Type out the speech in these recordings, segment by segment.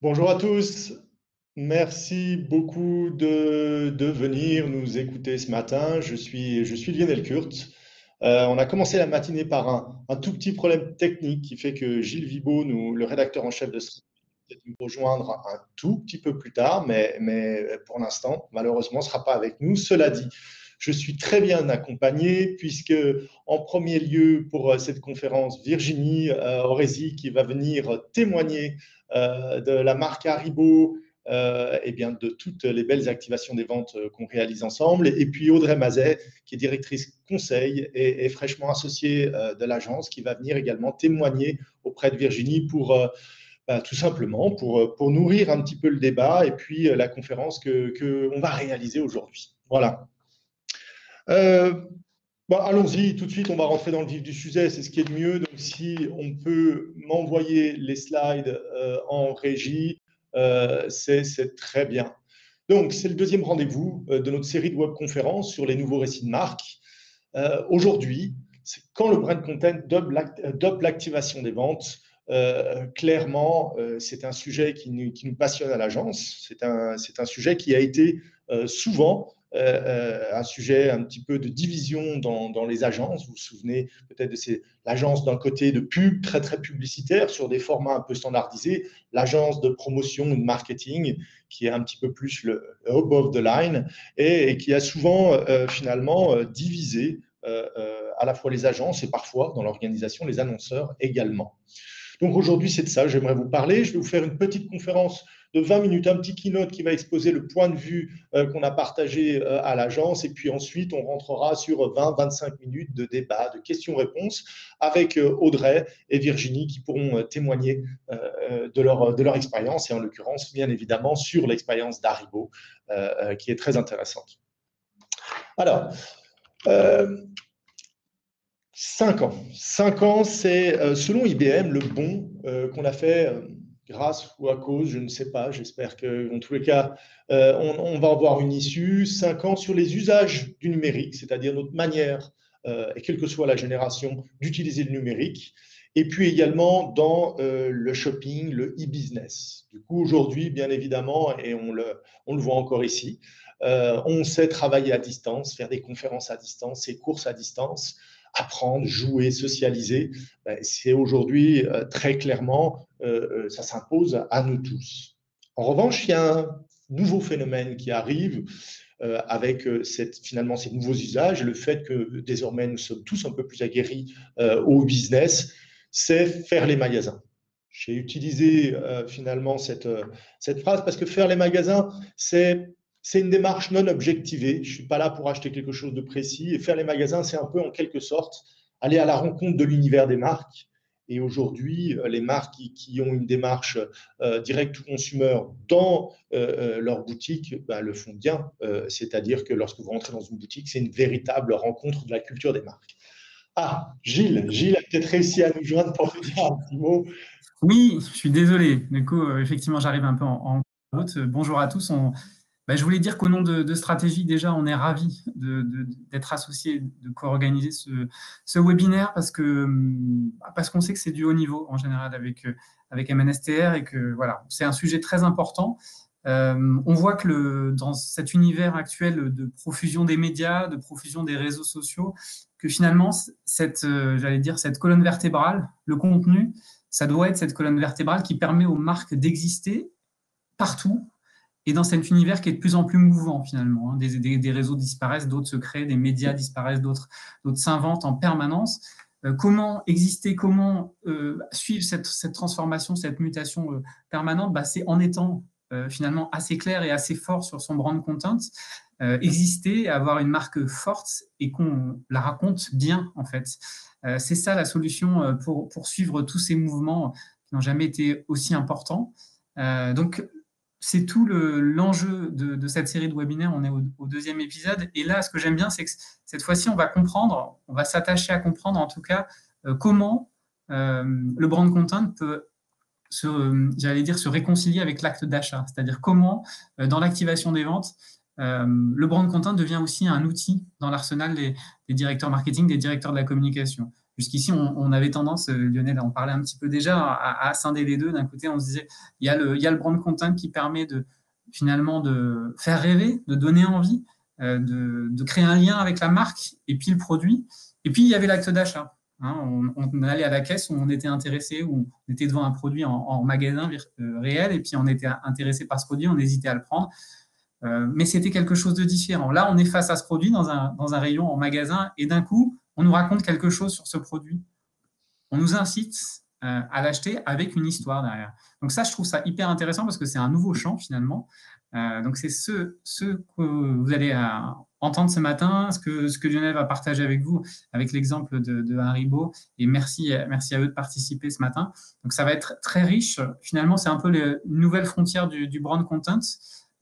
Bonjour à tous, merci beaucoup de venir nous écouter ce matin. Je suis Lionel Kurt. On a commencé la matinée par un tout petit problème technique qui fait que Gilles Vibo, le rédacteur en chef de ce peut nous rejoindre un tout petit peu plus tard, mais pour l'instant, malheureusement, ne sera pas avec nous. Cela dit, je suis très bien accompagné puisque, en premier lieu, pour cette conférence, Virginie Aurési qui va venir témoigner de la marque Haribo, et bien de toutes les belles activations des ventes qu'on réalise ensemble. Et puis Audrey Mazet, qui est directrice conseil et fraîchement associée de l'agence, qui va venir également témoigner auprès de Virginie pour tout simplement pour nourrir un petit peu le débat et puis la conférence que on va réaliser aujourd'hui. Voilà. Euh, Allons-y, tout de suite, on va rentrer dans le vif du sujet, c'est ce qui est de mieux. Donc, si on peut m'envoyer les slides en régie, c'est très bien. Donc, c'est le deuxième rendez-vous de notre série de webconférences sur les nouveaux récits de marque. Aujourd'hui, c'est quand le brand content dope l'activation des ventes. Clairement, c'est un sujet qui nous passionne à l'agence. C'est un sujet qui a été souvent un sujet un petit peu de division dans les agences. Vous vous souvenez peut-être de l'agence d'un côté de pub très très publicitaire sur des formats un peu standardisés, l'agence de promotion ou de marketing qui est un petit peu plus le above the line et qui a souvent finalement divisé à la fois les agences et parfois dans l'organisation les annonceurs également. Donc aujourd'hui, c'est de ça que j'aimerais vous parler. Je vais vous faire une petite conférence de 20 minutes, un petit keynote qui va exposer le point de vue qu'on a partagé à l'agence. Et puis ensuite, on rentrera sur 20-25 minutes de débat, de questions-réponses avec Audrey et Virginie qui pourront témoigner de leur expérience et en l'occurrence, bien évidemment, sur l'expérience d'Haribo qui est très intéressante. Alors, euh, 5 ans. 5 ans, c'est selon IBM le bond qu'on a fait grâce ou à cause, je ne sais pas. J'espère qu'en tous les cas, on va avoir une issue. 5 ans sur les usages du numérique, c'est-à-dire notre manière, et quelle que soit la génération, d'utiliser le numérique. Et puis également dans le shopping, le e-business. Du coup, aujourd'hui, bien évidemment, et on le voit encore ici, on sait travailler à distance, faire des conférences à distance, des courses à distance, apprendre, jouer, socialiser, c'est aujourd'hui très clairement, ça s'impose à nous tous. En revanche, il y a un nouveau phénomène qui arrive avec finalement ces nouveaux usages, le fait que désormais nous sommes tous un peu plus aguerris au business, c'est faire les magasins. J'ai utilisé finalement cette phrase parce que faire les magasins, c'est une démarche non objectivée. Je ne suis pas là pour acheter quelque chose de précis. Et faire les magasins, c'est un peu en quelque sorte aller à la rencontre de l'univers des marques. Et aujourd'hui, les marques qui ont une démarche direct to consumer dans leur boutique le font bien. C'est-à-dire que lorsque vous rentrez dans une boutique, c'est une véritable rencontre de la culture des marques. Ah, Gilles a peut-être réussi à nous joindre pour nous dire un petit mot. Oui, je suis désolé. Du coup, effectivement, j'arrive un peu en route. Bonjour à tous. Je voulais dire qu'au nom de Stratégie, déjà, on est ravis d'être associés, de co-organiser ce webinaire parce qu'on sait que c'est du haut niveau en général avec MNSTR et que voilà, c'est un sujet très important. On voit que dans cet univers actuel de profusion des médias, de profusion des réseaux sociaux, que finalement, j'allais dire, cette colonne vertébrale, le contenu, ça doit être cette colonne vertébrale qui permet aux marques d'exister partout et dans cet univers qui est de plus en plus mouvant finalement. Des réseaux disparaissent, d'autres se créent, des médias disparaissent, d'autres s'inventent en permanence. Comment exister, comment suivre cette transformation, cette mutation permanente, c'est en étant finalement assez clair et assez fort sur son brand content, exister, avoir une marque forte et qu'on la raconte bien en fait. C'est ça la solution pour suivre tous ces mouvements qui n'ont jamais été aussi importants. Donc, c'est tout l'enjeu de cette série de webinaires. On est au deuxième épisode. Et là, ce que j'aime bien, c'est que cette fois-ci, on va s'attacher à comprendre en tout cas comment le brand content peut se réconcilier avec l'acte d'achat. C'est-à-dire comment, dans l'activation des ventes, le brand content devient aussi un outil dans l'arsenal des directeurs marketing, des directeurs de la communication. Jusqu'ici, on avait tendance, Lionel en parlait un petit peu déjà, à scinder les deux. D'un côté, on se disait, il y a le brand content qui permet finalement de faire rêver, de donner envie, de créer un lien avec la marque et puis le produit. Et puis, il y avait l'acte d'achat. Hein, on allait à la caisse où on était intéressé, où on était devant un produit en magasin réel, et puis on était intéressé par ce produit, on hésitait à le prendre. Mais c'était quelque chose de différent. Là, on est face à ce produit dans un rayon en magasin, et d'un coup, on nous raconte quelque chose sur ce produit. On nous incite à l'acheter avec une histoire derrière. Donc ça, je trouve ça hyper intéressant parce que c'est un nouveau champ finalement. Donc c'est ce que vous allez entendre ce matin, ce que Lionel va partager avec vous, avec l'exemple de Haribo. Et merci à eux de participer ce matin. Donc ça va être très riche. Finalement, c'est un peu une nouvelle frontière du brand content.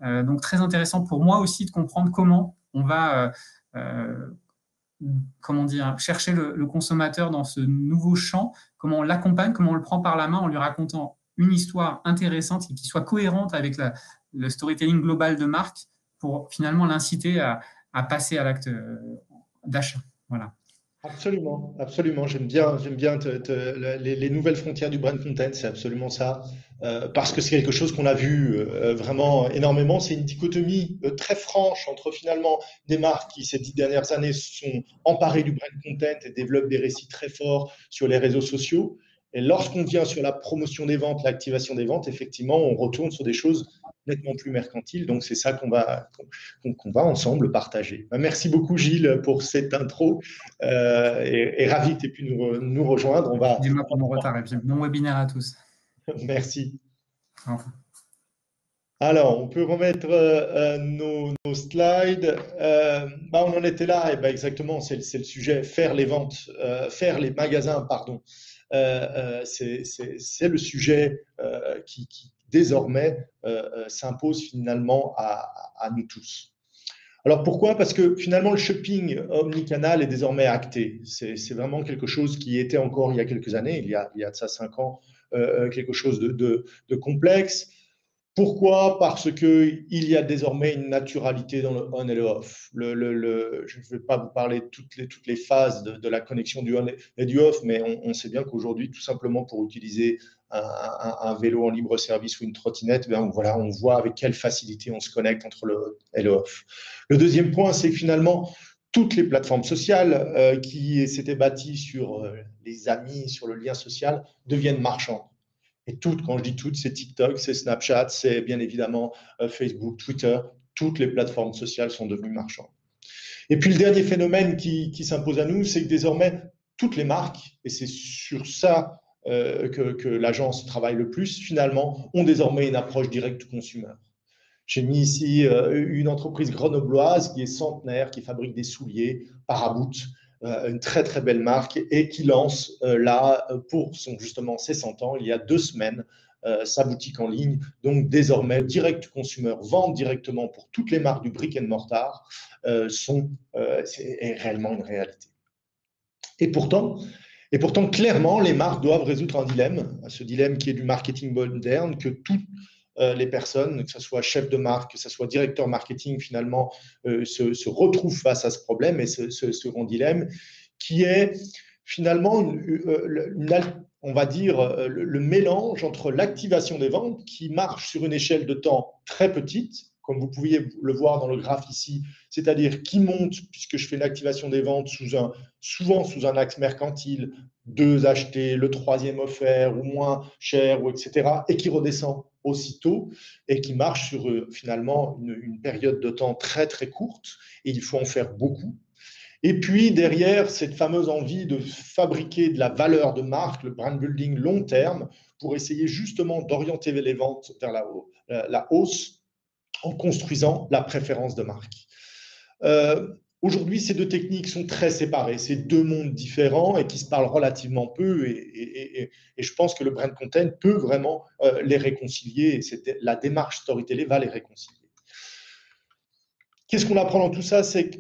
Donc très intéressant pour moi aussi de comprendre comment on va chercher le consommateur dans ce nouveau champ, comment on l'accompagne, comment on le prend par la main en lui racontant une histoire intéressante et qui soit cohérente avec le storytelling global de marque pour finalement l'inciter à passer à l'acte d'achat. Voilà. Absolument, absolument. J'aime bien les nouvelles frontières du brand content, c'est absolument ça. Parce que c'est quelque chose qu'on a vu vraiment énormément. C'est une dichotomie très franche entre finalement des marques qui, ces 10 dernières années, se sont emparées du brand content et développent des récits très forts sur les réseaux sociaux. Et lorsqu'on vient sur la promotion des ventes, l'activation des ventes, effectivement, on retourne sur des choses nettement plus mercantiles. Donc, c'est ça qu'on va ensemble partager. Merci beaucoup, Gilles, pour cette intro. Et ravi que tu aies pu nous rejoindre. Excusez-moi pour mon retard. Bon webinaire à tous. Merci. Enfin. Alors, on peut remettre nos slides. On en était là, et exactement, c'est le sujet, faire les ventes, faire les magasins, pardon. C'est le sujet qui désormais s'impose finalement à nous tous. Alors pourquoi? Parce que finalement le shopping omnicanal est désormais acté. C'est vraiment quelque chose qui était encore il y a quelques années, il y a de ça 5 ans, quelque chose de complexe. Pourquoi? Parce qu'il y a désormais une naturalité dans le on et le off. Je ne vais pas vous parler de toutes les phases de la connexion du on et du off, mais on sait bien qu'aujourd'hui, tout simplement pour utiliser un vélo en libre service ou une trottinette, voilà, on voit avec quelle facilité on se connecte entre le on et le off. Le deuxième point, c'est que finalement, toutes les plateformes sociales qui s'étaient bâties sur les amis, sur le lien social, deviennent marchandes. Et toutes, quand je dis toutes, c'est TikTok, c'est Snapchat, c'est bien évidemment Facebook, Twitter. Toutes les plateformes sociales sont devenues marchandes. Et puis le dernier phénomène qui s'impose à nous, c'est que désormais, toutes les marques, et c'est sur ça que l'agence travaille le plus, finalement, ont désormais une approche direct-to-consumer. J'ai mis ici une entreprise grenobloise qui est centenaire, qui fabrique des souliers, Paraboot, une très très belle marque, et qui lance là, pour justement ses 100 ans, il y a 2 semaines, sa boutique en ligne. Donc désormais, direct consumer, vente directement pour toutes les marques du brick and mortar est réellement une réalité. Et pourtant, clairement, les marques doivent résoudre un dilemme, ce dilemme qui est du marketing moderne, que toutes les personnes, que ce soit chef de marque, que ce soit directeur marketing, finalement, se retrouvent face à ce problème et ce grand dilemme, qui est finalement, on va dire, le mélange entre l'activation des ventes qui marche sur une échelle de temps très petite, comme vous pouviez le voir dans le graphe ici, c'est-à-dire qui monte, puisque je fais l'activation des ventes souvent sous un axe mercantile, 2 achetés, le 3e offert, ou moins cher, ou etc., et qui redescend aussitôt, et qui marche sur finalement une période de temps très très courte, et il faut en faire beaucoup. Et puis derrière, cette fameuse envie de fabriquer de la valeur de marque, le brand building long terme, pour essayer justement d'orienter les ventes vers la hausse, en construisant la préférence de marque. Aujourd'hui, ces 2 techniques sont très séparées. C'est 2 mondes différents et qui se parlent relativement peu. Et je pense que le brand content peut vraiment les réconcilier. Et la démarche storytelling va les réconcilier. Qu'est-ce qu'on apprend dans tout ça? C'est que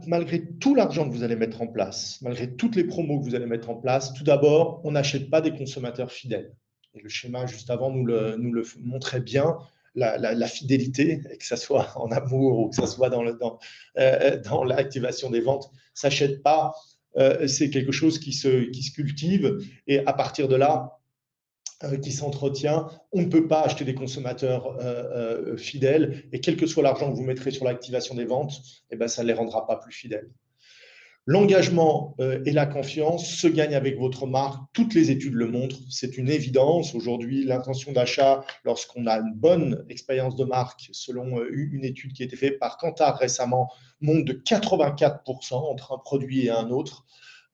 malgré tout l'argent que vous allez mettre en place, malgré toutes les promos que vous allez mettre en place, tout d'abord, on n'achète pas des consommateurs fidèles. Et le schéma juste avant nous le montrait bien. La fidélité, que ce soit en amour ou que ce soit dans l'activation des ventes, ne s'achète pas c'est quelque chose qui se cultive et à partir de là, qui s'entretient. On ne peut pas acheter des consommateurs fidèles et quel que soit l'argent que vous mettrez sur l'activation des ventes, eh ben, ça ne les rendra pas plus fidèles. L'engagement et la confiance se gagnent avec votre marque. Toutes les études le montrent. C'est une évidence. Aujourd'hui, l'intention d'achat, lorsqu'on a une bonne expérience de marque, selon une étude qui a été faite par Kantar récemment, monte de 84% entre un produit et un autre.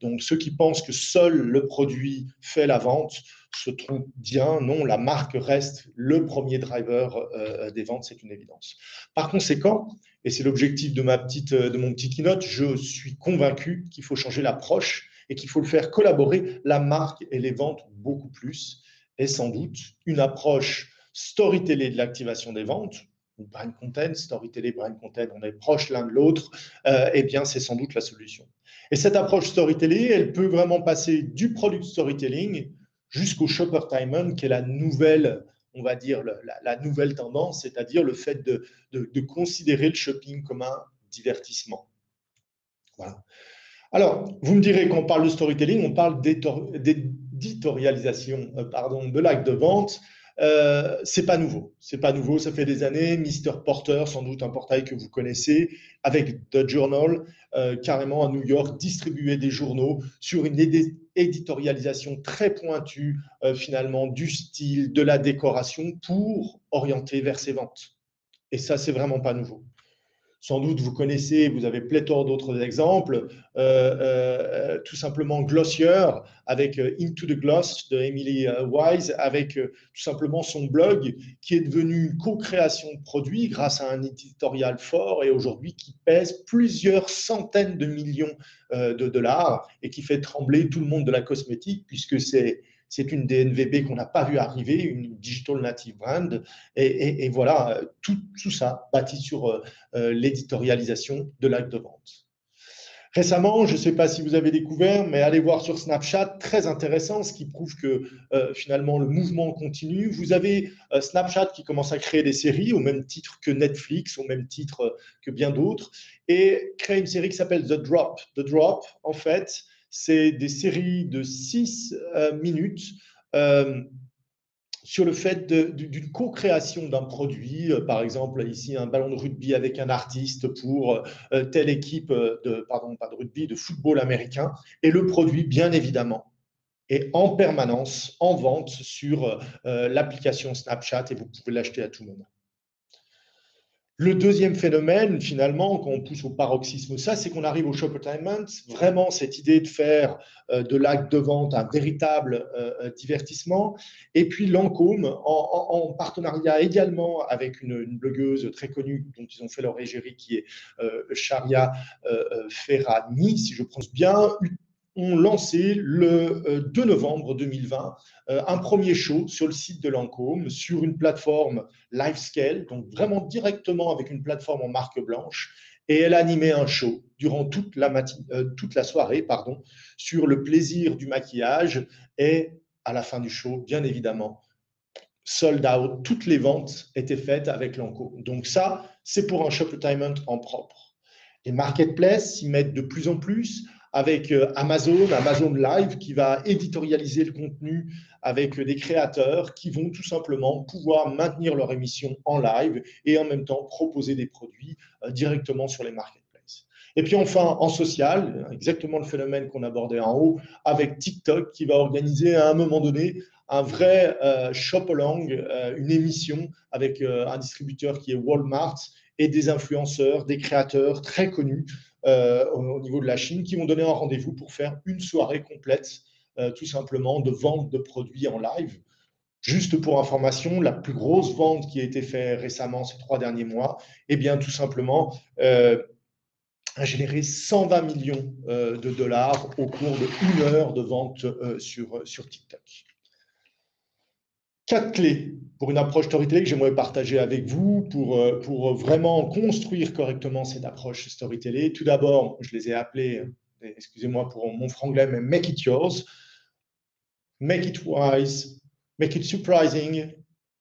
Donc, ceux qui pensent que seul le produit fait la vente se trompent bien. Non, la marque reste le premier driver des ventes, c'est une évidence. Par conséquent, et c'est l'objectif de mon petit keynote, je suis convaincu qu'il faut changer l'approche et qu'il faut le faire collaborer la marque et les ventes beaucoup plus. Et sans doute une approche storytelling de l'activation des ventes, ou brand content, storytelling, brand content, on est proches l'un de l'autre, eh bien c'est sans doute la solution. Et cette approche storytelling, elle peut vraiment passer du product storytelling jusqu'au shoppertainment, qui est la nouvelle, on va dire, la nouvelle tendance, c'est-à-dire le fait de considérer le shopping comme un divertissement. Voilà. Alors, vous me direz, quand on parle de storytelling, on parle d'éditorialisation de l'acte de vente. C'est pas nouveau. C'est pas nouveau. Ça fait des années. Mr. Porter, sans doute un portail que vous connaissez, avec The Journal, carrément à New York, distribuait des journaux sur une éditorialisation très pointue, finalement, du style, de la décoration pour orienter vers ses ventes. Et ça, c'est vraiment pas nouveau. Sans doute, vous connaissez, vous avez pléthore d'autres exemples, tout simplement Glossier, avec Into the Gloss de Emily Wise, avec tout simplement son blog, qui est devenu une co-création de produits grâce à un éditorial fort et aujourd'hui qui pèse plusieurs centaines de millions de dollars et qui fait trembler tout le monde de la cosmétique, puisque c'est une DNVB qu'on n'a pas vu arriver, une Digital Native Brand. Et voilà, tout ça bâti sur l'éditorialisation de l'acte de vente. Récemment, je ne sais pas si vous avez découvert, mais allez voir sur Snapchat, très intéressant, ce qui prouve que finalement le mouvement continue. Vous avez Snapchat qui commence à créer des séries au même titre que Netflix, au même titre que bien d'autres, et crée une série qui s'appelle The Drop. The Drop, en fait, c'est des séries de 6 minutes sur le fait d'une co-création d'un produit, par exemple ici un ballon de rugby avec un artiste pour telle équipe pas de rugby, de football américain, et le produit, bien évidemment, est en permanence en vente sur l'application Snapchat et vous pouvez l'acheter à tout moment. Le deuxième phénomène, finalement, quand on pousse au paroxysme ça, c'est qu'on arrive au shoppertainment, vraiment cette idée de faire de l'acte de vente un véritable divertissement. Et puis Lancôme, en partenariat également avec une blogueuse très connue dont ils ont fait leur égérie, qui est Sharia Ferrani, si je prononce bien, ont lancé le 2 novembre 2020 un premier show sur le site de Lancôme, sur une plateforme Livescale, donc vraiment directement avec une plateforme en marque blanche. Et elle animait un show durant toute la soirée sur le plaisir du maquillage. Et à la fin du show, bien évidemment, sold out, toutes les ventes étaient faites avec Lancôme. Donc ça, c'est pour un shoppertainment en propre. Les marketplaces s'y mettent de plus en plus, avec Amazon Live, qui va éditorialiser le contenu avec des créateurs qui vont tout simplement pouvoir maintenir leur émission en live et en même temps proposer des produits directement sur les marketplaces. Et puis enfin, en social, exactement le phénomène qu'on abordait en haut, avec TikTok qui va organiser à un moment donné un vrai shop-along, une émission avec un distributeur qui est Walmart et des influenceurs, des créateurs très connus au niveau de la Chine qui vont donner un rendez-vous pour faire une soirée complète, tout simplement, de vente de produits en live. Juste pour information, la plus grosse vente qui a été faite récemment ces 3 derniers mois, eh bien, tout simplement, a généré 120 millions de dollars au cours de 1 heure de vente sur TikTok. 4 clés pour une approche storytelling que j'aimerais partager avec vous pour vraiment construire correctement cette approche storytelling. Tout d'abord, je les ai appelés, excusez-moi pour mon franglais, mais make it yours, make it wise, make it surprising,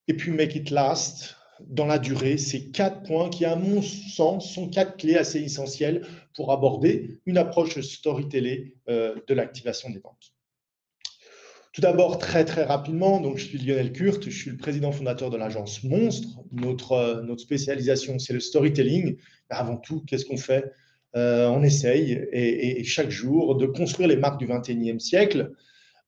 et puis make it last. dans la durée ces 4 points qui, à mon sens, sont 4 clés assez essentielles pour aborder une approche storytelling de l'activation des ventes. Tout d'abord, très très rapidement, donc je suis Lionel Kurt, je suis le président fondateur de l'agence Monstre. Notre spécialisation, c'est le storytelling. Mais avant tout, qu'est-ce qu'on fait? On essaye et chaque jour de construire les marques du 21e siècle.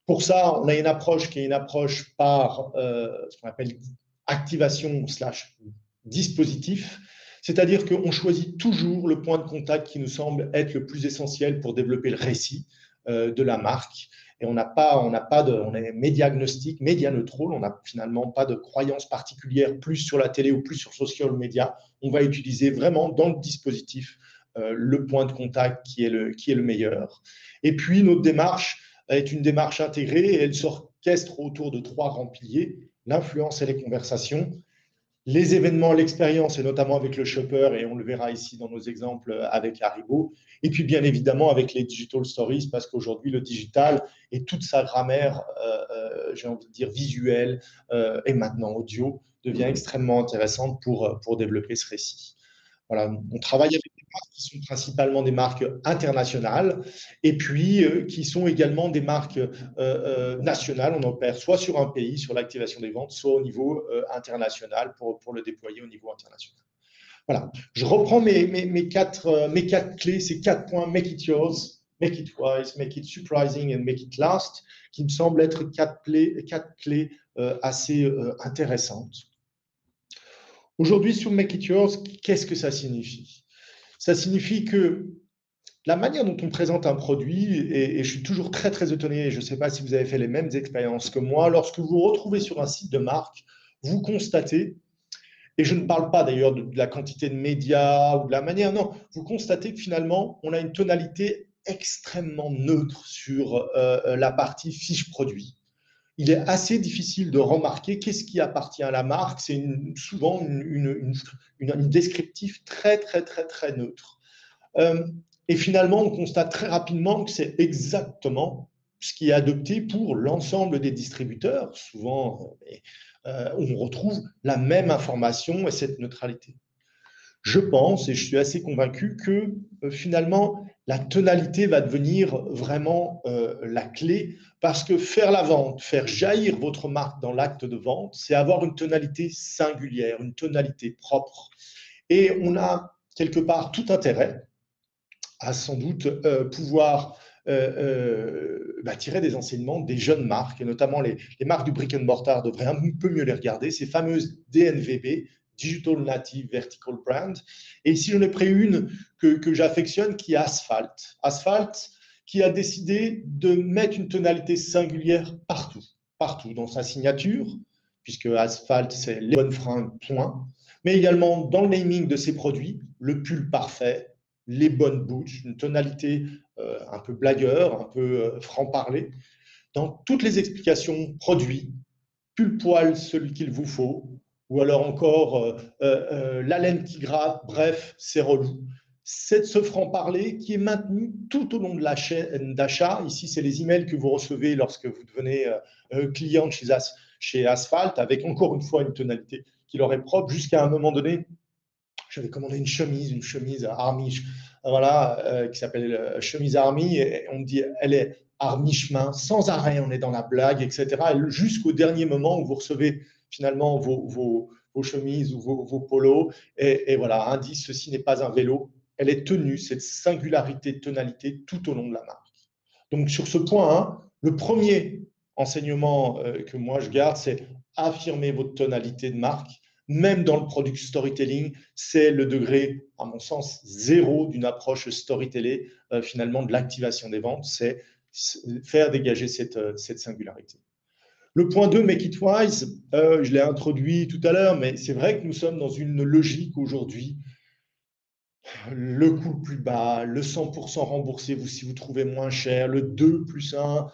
Pour ça, on a une approche qui est une approche par ce qu'on appelle activation slash dispositif, c'est-à-dire qu'on choisit toujours le point de contact qui nous semble être le plus essentiel pour développer le récit de la marque. Et on est média agnostique, média neutral, on n'a finalement pas de croyance particulière plus sur la télé ou plus sur social media. On va utiliser vraiment dans le dispositif le point de contact qui est le meilleur. Et puis notre démarche est une démarche intégrée et elle s'orchestre autour de 3 grands piliers: l'influence et les conversations, les événements, l'expérience, et notamment avec le shopper, et on le verra ici dans nos exemples avec Haribo, et puis bien évidemment avec les digital stories, parce qu'aujourd'hui, le digital et toute sa grammaire, j'ai envie de dire visuelle, et maintenant audio, devient extrêmement intéressante pour développer ce récit. Voilà, on travaille avec des marques qui sont principalement des marques internationales et puis qui sont également des marques nationales. On opère soit sur un pays, sur l'activation des ventes, soit au niveau international pour le déployer au niveau international. Voilà, je reprends mes quatre clés, ces 4 points: make it yours, make it wise, make it surprising and make it last, qui me semblent être 4 clés assez intéressantes. Aujourd'hui, sur Make It Yours, qu'est-ce que ça signifie? Ça signifie que la manière dont on présente un produit, et je suis toujours très, très étonné, je ne sais pas si vous avez fait les mêmes expériences que moi, lorsque vous vous retrouvez sur un site de marque, vous constatez, et je ne parle pas d'ailleurs de la quantité de médias ou de la manière, non, vous constatez que finalement, on a une tonalité extrêmement neutre sur la partie fiche produit. Il est assez difficile de remarquer qu'est-ce qui appartient à la marque. C'est souvent une descriptif très, très, très, très neutre. Et finalement, on constate très rapidement que c'est exactement ce qui est adopté pour l'ensemble des distributeurs, souvent où on retrouve la même information et cette neutralité. Je pense, et je suis assez convaincu, que finalement, la tonalité va devenir vraiment la clé, parce que faire la vente, faire jaillir votre marque dans l'acte de vente, c'est avoir une tonalité singulière, une tonalité propre. Et on a quelque part tout intérêt à sans doute pouvoir tirer des enseignements des jeunes marques, et notamment les marques du brick and mortar devraient un peu mieux les regarder, ces fameuses DNVB, Digital Native Vertical Brand. Et ici, j'en ai pris une que j'affectionne, qui est Asphalt. Asphalt, qui a décidé de mettre une tonalité singulière partout dans sa signature, puisque Asphalt, c'est les bonnes fringues, point, mais également dans le naming de ses produits, le pull parfait, les bonnes bouches, une tonalité un peu blagueur, un peu franc-parler. Dans toutes les explications produits, pull poil celui qu'il vous faut, ou alors encore la laine qui gratte, bref, c'est relou. C'est ce franc-parler qui est maintenu tout au long de la chaîne d'achat. Ici, c'est les emails que vous recevez lorsque vous devenez client chez Asphalt, avec encore une fois une tonalité qui leur est propre, jusqu'à un moment donné, j'avais commandé une chemise Army, voilà, qui s'appelle chemise Army, et on me dit, elle est Army chemin, sans arrêt, on est dans la blague, etc. Et jusqu'au dernier moment où vous recevez finalement vos chemises ou vos polos, et voilà, indice, ceci n'est pas un vélo. Elle est tenue, cette singularité de tonalité, tout au long de la marque. Donc sur ce point, hein, le premier enseignement que moi je garde, c'est affirmer votre tonalité de marque. Même dans le product storytelling, c'est le degré, à mon sens, zéro d'une approche storytelling, finalement, de l'activation des ventes, c'est faire dégager cette singularité. Le point 2, Make It Wise, je l'ai introduit tout à l'heure, mais c'est vrai que nous sommes dans une logique aujourd'hui, le coût le plus bas, le 100% remboursé si vous trouvez moins cher, le 2 plus 1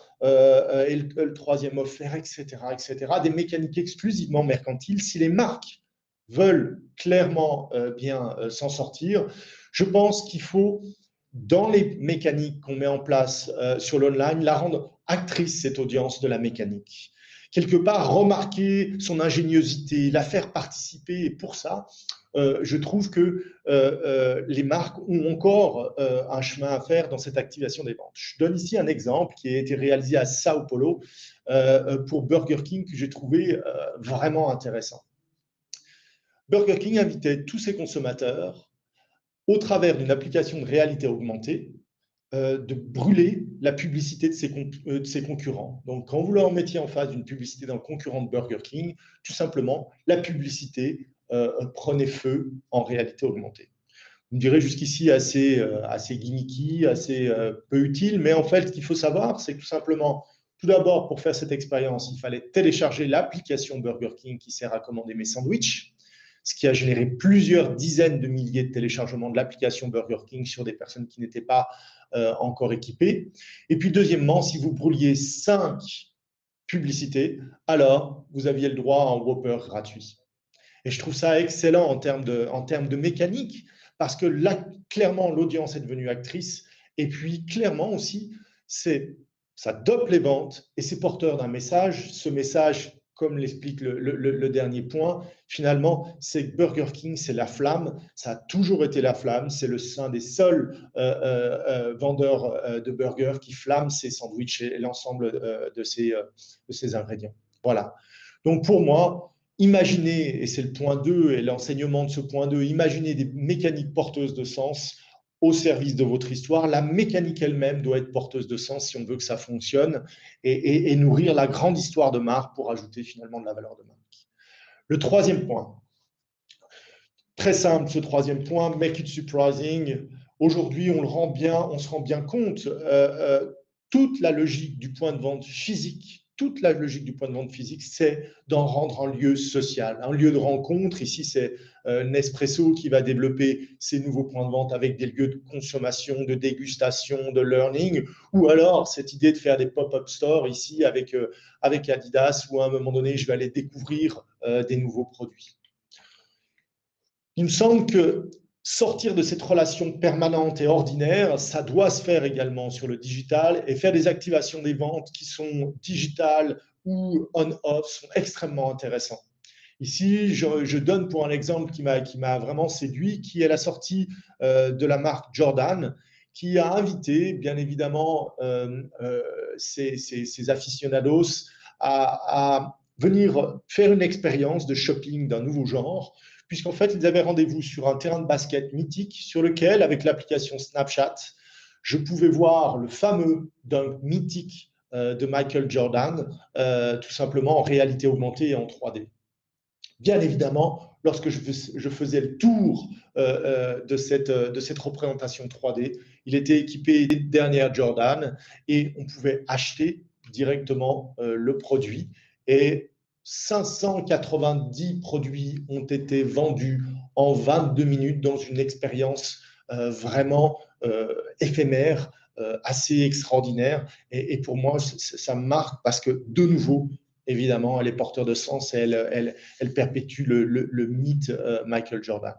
et le troisième offert, etc., etc. Des mécaniques exclusivement mercantiles. Si les marques veulent clairement bien s'en sortir, je pense qu'il faut, dans les mécaniques qu'on met en place sur l'online, la rendre actrice, cette audience de la mécanique. quelque part remarquer son ingéniosité, la faire participer. Et pour ça, je trouve que les marques ont encore un chemin à faire dans cette activation des ventes. Je donne ici un exemple qui a été réalisé à Sao Paulo pour Burger King que j'ai trouvé vraiment intéressant. Burger King invitait tous ses consommateurs, au travers d'une application de réalité augmentée, de brûler la publicité de ses concurrents. Donc, quand vous leur mettiez en face d'une publicité d'un concurrent de Burger King, tout simplement, la publicité prenait feu en réalité augmentée. Vous me direz jusqu'ici assez gimmicky, assez peu utile, mais en fait, ce qu'il faut savoir, c'est que tout simplement, tout d'abord, pour faire cette expérience, il fallait télécharger l'application Burger King qui sert à commander mes sandwichs, ce qui a généré plusieurs dizaines de milliers de téléchargements de l'application Burger King sur des personnes qui n'étaient pas encore équipées. Et puis, deuxièmement, si vous brûliez 5 publicités, alors vous aviez le droit à un Whopper gratuit. Et je trouve ça excellent en termes de mécanique, parce que là, clairement, l'audience est devenue actrice. Et puis, clairement aussi, ça dope les ventes et c'est porteur d'un message. Ce message, comme l'explique le dernier point, finalement, c'est que Burger King, c'est la flamme. Ça a toujours été la flamme. C'est un des seuls vendeurs de burgers qui flamme ses sandwichs et l'ensemble de ses ingrédients. Voilà. Donc, pour moi, imaginez, et c'est le point 2 et l'enseignement de ce point 2, imaginez des mécaniques porteuses de sens au service de votre histoire. La mécanique elle-même doit être porteuse de sens si on veut que ça fonctionne et nourrir la grande histoire de marque pour ajouter finalement de la valeur de marque. Le troisième point, très simple ce troisième point, make it surprising. Aujourd'hui, on se rend bien compte, toute la logique du point de vente physique, toute la logique du point de vente physique, c'est d'en rendre un lieu social, un lieu de rencontre. Ici, c'est Nespresso qui va développer ses nouveaux points de vente avec des lieux de consommation, de dégustation, de learning, ou alors cette idée de faire des pop-up stores ici avec Adidas, où à un moment donné, je vais aller découvrir des nouveaux produits. Il me semble que sortir de cette relation permanente et ordinaire, ça doit se faire également sur le digital et faire des activations des ventes qui sont digitales ou on-off sont extrêmement intéressants. Ici, je donne pour un exemple qui m'a vraiment séduit, qui est la sortie de la marque Jordan, qui a invité, bien évidemment, ses aficionados à venir faire une expérience de shopping d'un nouveau genre, puisqu'en fait, ils avaient rendez-vous sur un terrain de basket mythique sur lequel, avec l'application Snapchat, je pouvais voir le fameux dunk mythique de Michael Jordan, tout simplement en réalité augmentée et en 3D. Bien évidemment, lorsque je faisais le tour de cette représentation 3D, il était équipé des dernières Jordan et on pouvait acheter directement le produit. Et 590 produits ont été vendus en 22 minutes dans une expérience vraiment éphémère, assez extraordinaire. Et pour moi, ça me marque parce que, de nouveau, évidemment, elle est porteur de sens et elle perpétue le mythe Michael Jordan.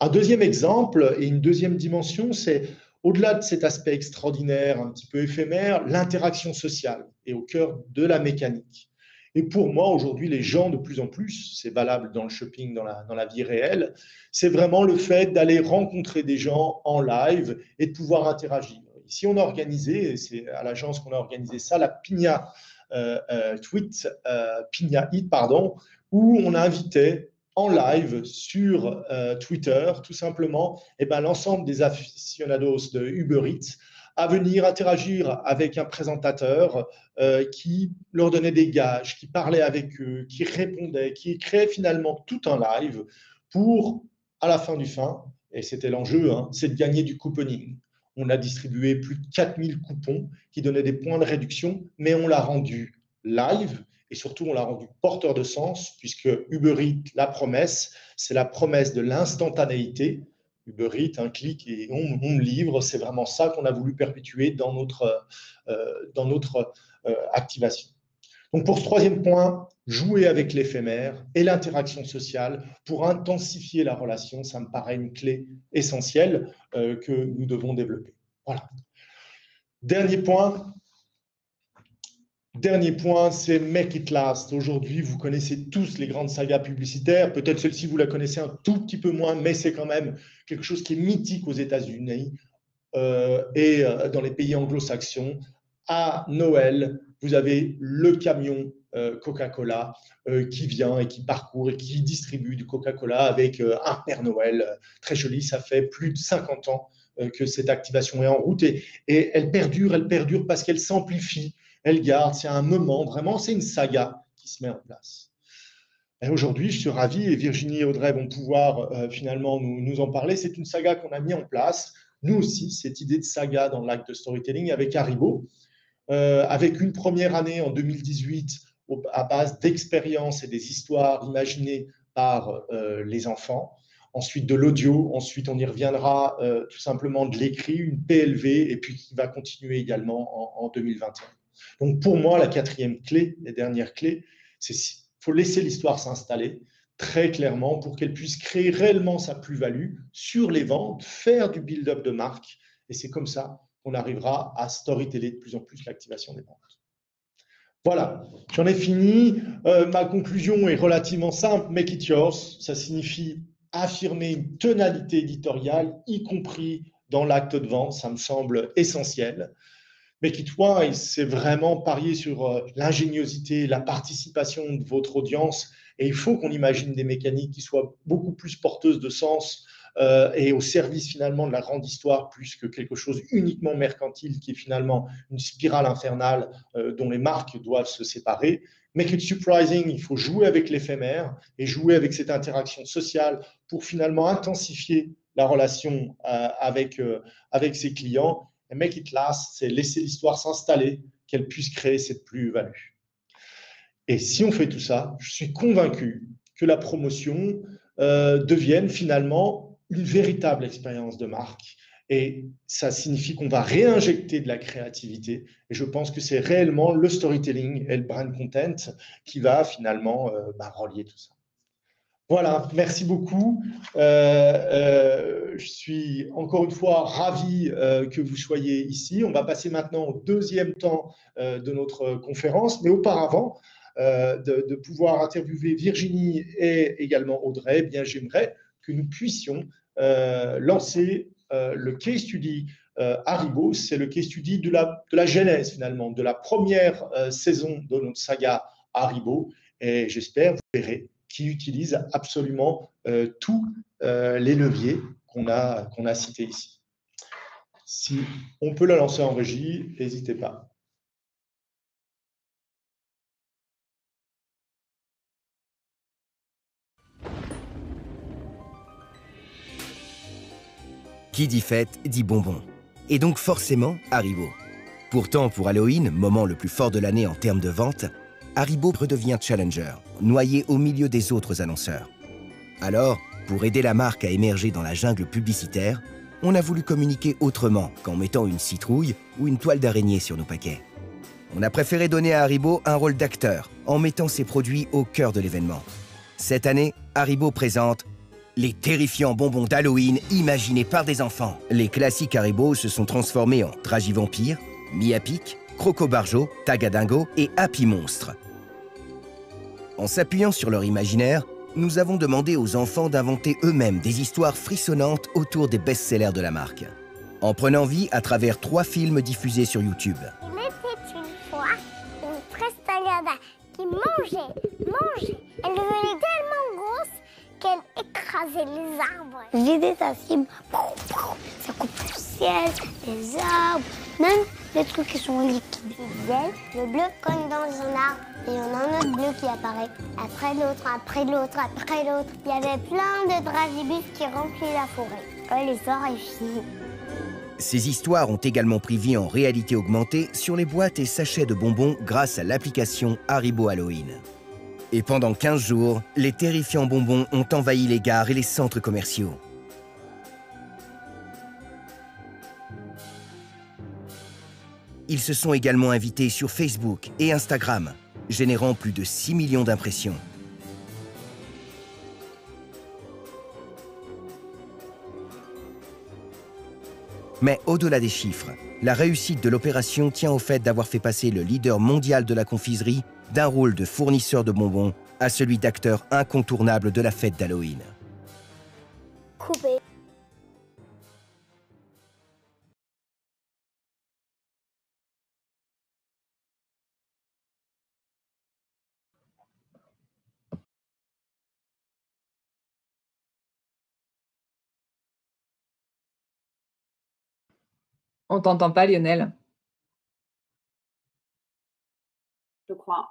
Un deuxième exemple et une deuxième dimension, c'est au-delà de cet aspect extraordinaire, un petit peu éphémère, l'interaction sociale est au cœur de la mécanique. Et pour moi, aujourd'hui, les gens, de plus en plus, c'est valable dans le shopping, dans la vie réelle, c'est vraiment le fait d'aller rencontrer des gens en live et de pouvoir interagir. Ici, on a organisé, c'est à l'agence qu'on a organisé ça, la Pina Hit, pardon, où on invitait en live sur Twitter, tout simplement, l'ensemble des aficionados de Uber Eats à venir interagir avec un présentateur qui leur donnait des gages, qui parlait avec eux, qui répondait, qui créait finalement tout un live pour, à la fin du fin, et c'était l'enjeu, hein, c'est de gagner du couponing. On a distribué plus de 4000 coupons qui donnaient des points de réduction, mais on l'a rendu live et surtout on l'a rendu porteur de sens puisque Uber Eats, la promesse, c'est la promesse de l'instantanéité. Uber Eats, un clic et on me livre, c'est vraiment ça qu'on a voulu perpétuer dans notre activation. Donc pour ce troisième point, jouer avec l'éphémère et l'interaction sociale pour intensifier la relation, ça me paraît une clé essentielle que nous devons développer. Voilà. Dernier point, Dernier point, c'est Make It Last. Aujourd'hui, vous connaissez tous les grandes sagas publicitaires. Peut-être celle-ci, vous la connaissez un tout petit peu moins, mais c'est quand même quelque chose qui est mythique aux États-Unis et dans les pays anglo-saxons. À Noël, vous avez le camion Coca-Cola qui vient et qui parcourt et qui distribue du Coca-Cola avec un Père Noël très joli. Ça fait plus de 50 ans que cette activation est en route et elle perdure parce qu'elle s'amplifie, elle garde. C'est un moment, vraiment, c'est une saga qui se met en place. Et aujourd'hui, je suis ravi et Virginie et Audrey vont pouvoir finalement nous en parler. C'est une saga qu'on a mis en place, nous aussi, cette idée de saga dans l'acte de storytelling avec Haribo, avec une première année en 2018 à base d'expériences et des histoires imaginées par les enfants. Ensuite de l'audio, ensuite on y reviendra tout simplement de l'écrit, une PLV, et puis qui va continuer également en 2021. Donc pour moi, la quatrième clé, les dernières clés, c'est qu'il faut laisser l'histoire s'installer très clairement pour qu'elle puisse créer réellement sa plus-value sur les ventes, faire du build-up de marque, et c'est comme ça qu'on arrivera à storyteller de plus en plus l'activation des ventes. Voilà, j'en ai fini. Ma conclusion est relativement simple. Make it yours, ça signifie affirmer une tonalité éditoriale, y compris dans l'acte de vente, ça me semble essentiel. Make it wise, c'est vraiment parier sur l'ingéniosité, la participation de votre audience. Et il faut qu'on imagine des mécaniques qui soient beaucoup plus porteuses de sens et au service finalement de la grande histoire, plus que quelque chose uniquement mercantile qui est finalement une spirale infernale dont les marques doivent se séparer. Make it surprising, il faut jouer avec l'éphémère et jouer avec cette interaction sociale pour finalement intensifier la relation avec ses clients. Et make it last, c'est laisser l'histoire s'installer, qu'elle puisse créer cette plus-value. Et si on fait tout ça, je suis convaincu que la promotion devienne finalement une véritable expérience de marque. Et ça signifie qu'on va réinjecter de la créativité. Et je pense que c'est réellement le storytelling et le brand content qui va finalement relier tout ça. Voilà, merci beaucoup. Je suis encore une fois ravi que vous soyez ici. On va passer maintenant au deuxième temps de notre conférence, mais auparavant de pouvoir interviewer Virginie et également Audrey, eh bien j'aimerais que nous puissions lancer le case study Haribo. C'est le case study de la genèse finalement, de la première saison de notre saga Haribo. Et j'espère, vous verrez, qui utilise absolument tous les leviers qu'on a cités ici. Si on peut la lancer en régie, n'hésitez pas. Qui dit fête dit bonbon. Et donc forcément Haribo. Pourtant, pour Halloween, moment le plus fort de l'année en termes de vente, Haribo redevient challenger, noyé au milieu des autres annonceurs. Alors, pour aider la marque à émerger dans la jungle publicitaire, on a voulu communiquer autrement qu'en mettant une citrouille ou une toile d'araignée sur nos paquets. On a préféré donner à Haribo un rôle d'acteur en mettant ses produits au cœur de l'événement. Cette année, Haribo présente les terrifiants bonbons d'Halloween imaginés par des enfants. Les classiques Haribo se sont transformés en Dragivampire, Mia-Pic, Croco-Barjo, Tagadingo et Happy Monstre. En s'appuyant sur leur imaginaire, nous avons demandé aux enfants d'inventer eux-mêmes des histoires frissonnantes autour des best-sellers de la marque, en prenant vie à travers 3 films diffusés sur YouTube. Il était une fois une prestagada qui mangeait. Elle devenait tellement grosse qu'elle écrasait les arbres. Vider sa cible, ça coupe le ciel, les arbres, même les trucs qui sont liquides. Le bleu cogne dans un arbre et il y en a un autre bleu qui apparaît. Après l'autre, après l'autre, après l'autre. Il y avait plein de dragibus qui remplissent la forêt. Ouais, l'histoire est finie. Ces histoires ont également pris vie en réalité augmentée sur les boîtes et sachets de bonbons grâce à l'application Haribo Halloween. Et pendant 15 jours, les terrifiants bonbons ont envahi les gares et les centres commerciaux. Ils se sont également invités sur Facebook et Instagram, générant plus de 6 millions d'impressions. Mais au-delà des chiffres, la réussite de l'opération tient au fait d'avoir fait passer le leader mondial de la confiserie d'un rôle de fournisseur de bonbons à celui d'acteur incontournable de la fête d'Halloween. Coupé. On t'entend pas, Lionel. Je crois.